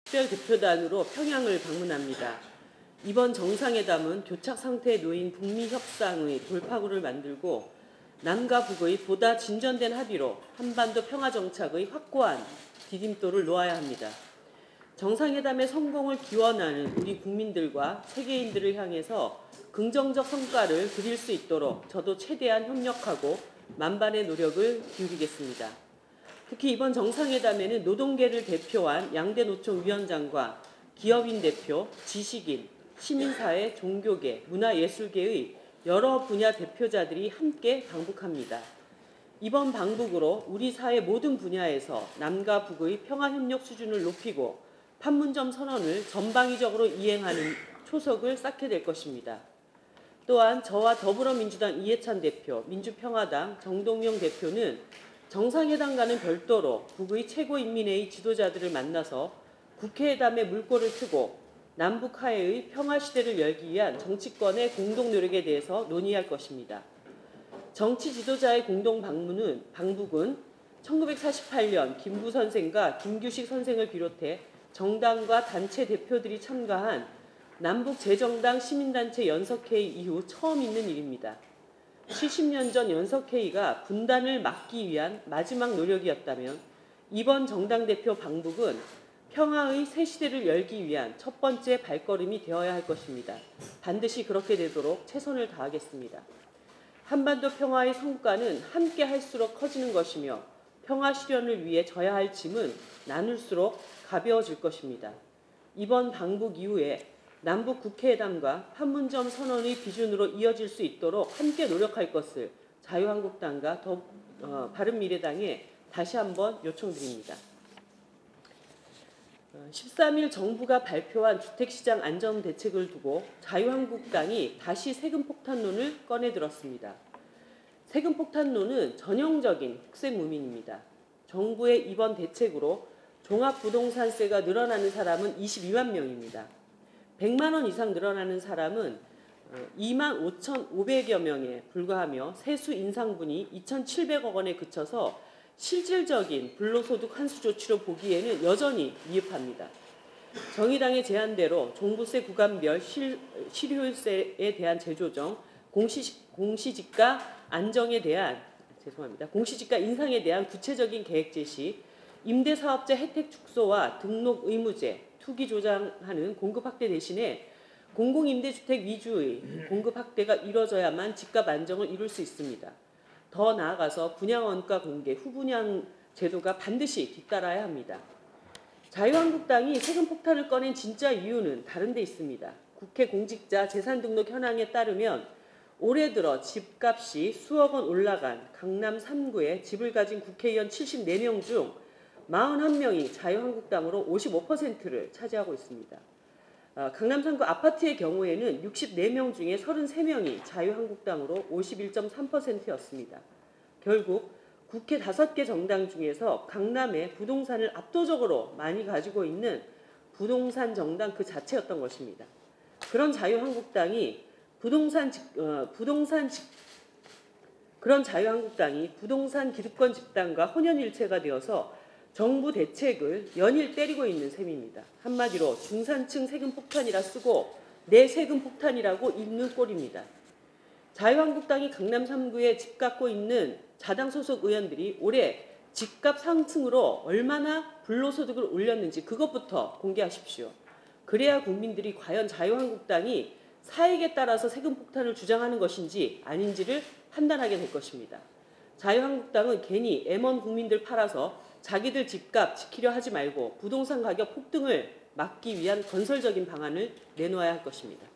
특별 대표단으로 평양을 방문합니다. 이번 정상회담은 교착 상태에 놓인 북미 협상의 돌파구를 만들고 남과 북의 보다 진전된 합의로 한반도 평화 정착의 확고한 디딤돌을 놓아야 합니다. 정상회담의 성공을 기원하는 우리 국민들과 세계인들을 향해서 긍정적 성과를 그릴 수 있도록 저도 최대한 협력하고 만반의 노력을 기울이겠습니다. 특히 이번 정상회담에는 노동계를 대표한 양대 노총 위원장과 기업인 대표, 지식인, 시민사회, 종교계, 문화예술계의 여러 분야 대표자들이 함께 방북합니다. 이번 방북으로 우리 사회 모든 분야에서 남과 북의 평화협력 수준을 높이고 판문점 선언을 전방위적으로 이행하는 초석을 쌓게 될 것입니다. 또한 저와 더불어민주당 이해찬 대표, 민주평화당 정동영 대표는 정상회담과는 별도로 북의 최고인민회의 지도자들을 만나서 국회회담에 물꼬를 트고 남북 하에의 평화시대를 열기 위한 정치권의 공동노력에 대해서 논의할 것입니다. 정치 지도자의 공동 방북은 1948년 김구 선생과 김규식 선생을 비롯해 정당과 단체 대표들이 참가한 남북재정당 시민단체 연석회의 이후 처음 있는 일입니다. 70년 전 연석회의가 분단을 막기 위한 마지막 노력이었다면 이번 정당대표 방북은 평화의 새 시대를 열기 위한 첫 번째 발걸음이 되어야 할 것입니다. 반드시 그렇게 되도록 최선을 다하겠습니다. 한반도 평화의 성과는 함께 할수록 커지는 것이며 평화 실현을 위해 져야 할 짐은 나눌수록 가벼워질 것입니다. 이번 방북 이후에 남북 국회회담과 판문점 선언의 비준으로 이어질 수 있도록 함께 노력할 것을 자유한국당과 바른미래당에 다시 한번 요청드립니다. 13일 정부가 발표한 주택시장 안정대책을 두고 자유한국당이 다시 세금폭탄론을 꺼내들었습니다. 세금폭탄론은 전형적인 흑색무민입니다. 정부의 이번 대책으로 종합부동산세가 늘어나는 사람은 22만 명입니다. 100만 원 이상 늘어나는 사람은 2만 5,500여 명에 불과하며 세수 인상분이 2,700억 원에 그쳐서 실질적인 불로소득 환수 조치로 보기에는 여전히 미흡합니다. 정의당의 제안대로 종부세 구간별 실효세에 대한 재조정, 공시지가 인상에 대한 구체적인 계획 제시, 임대사업자 혜택 축소와 등록 의무제, 투기 조장하는 공급 확대 대신에 공공임대주택 위주의 공급 확대가 이루어져야만 집값 안정을 이룰 수 있습니다. 더 나아가서 분양원가 공개, 후분양 제도가 반드시 뒤따라야 합니다. 자유한국당이 세금폭탄을 꺼낸 진짜 이유는 다른 데 있습니다. 국회 공직자 재산등록 현황에 따르면 올해 들어 집값이 수억 원 올라간 강남 3구에 집을 가진 국회의원 74명 중 41명이 자유한국당으로 55%를 차지하고 있습니다. 강남 3구 아파트의 경우에는 64명 중에 33명이 자유한국당으로 51.3%였습니다. 결국 국회 5개 정당 중에서 강남의 부동산을 압도적으로 많이 가지고 있는 부동산 정당 그 자체였던 것입니다. 그런 자유한국당이 부동산 기득권 집단과 혼연일체가 되어서 정부 대책을 연일 때리고 있는 셈입니다. 한마디로 중산층 세금폭탄이라 쓰고 내 세금폭탄이라고 읽는 꼴입니다. 자유한국당이 강남 3구에 집 갖고 있는 자당 소속 의원들이 올해 집값 상승으로 얼마나 불로소득을 올렸는지 그것부터 공개하십시오. 그래야 국민들이 과연 자유한국당이 사익에 따라서 세금폭탄을 주장하는 것인지 아닌지를 판단하게 될 것입니다. 자유한국당은 괜히 M1 국민들 팔아서 자기들 집값 지키려 하지 말고 부동산 가격 폭등을 막기 위한 건설적인 방안을 내놓아야 할 것입니다.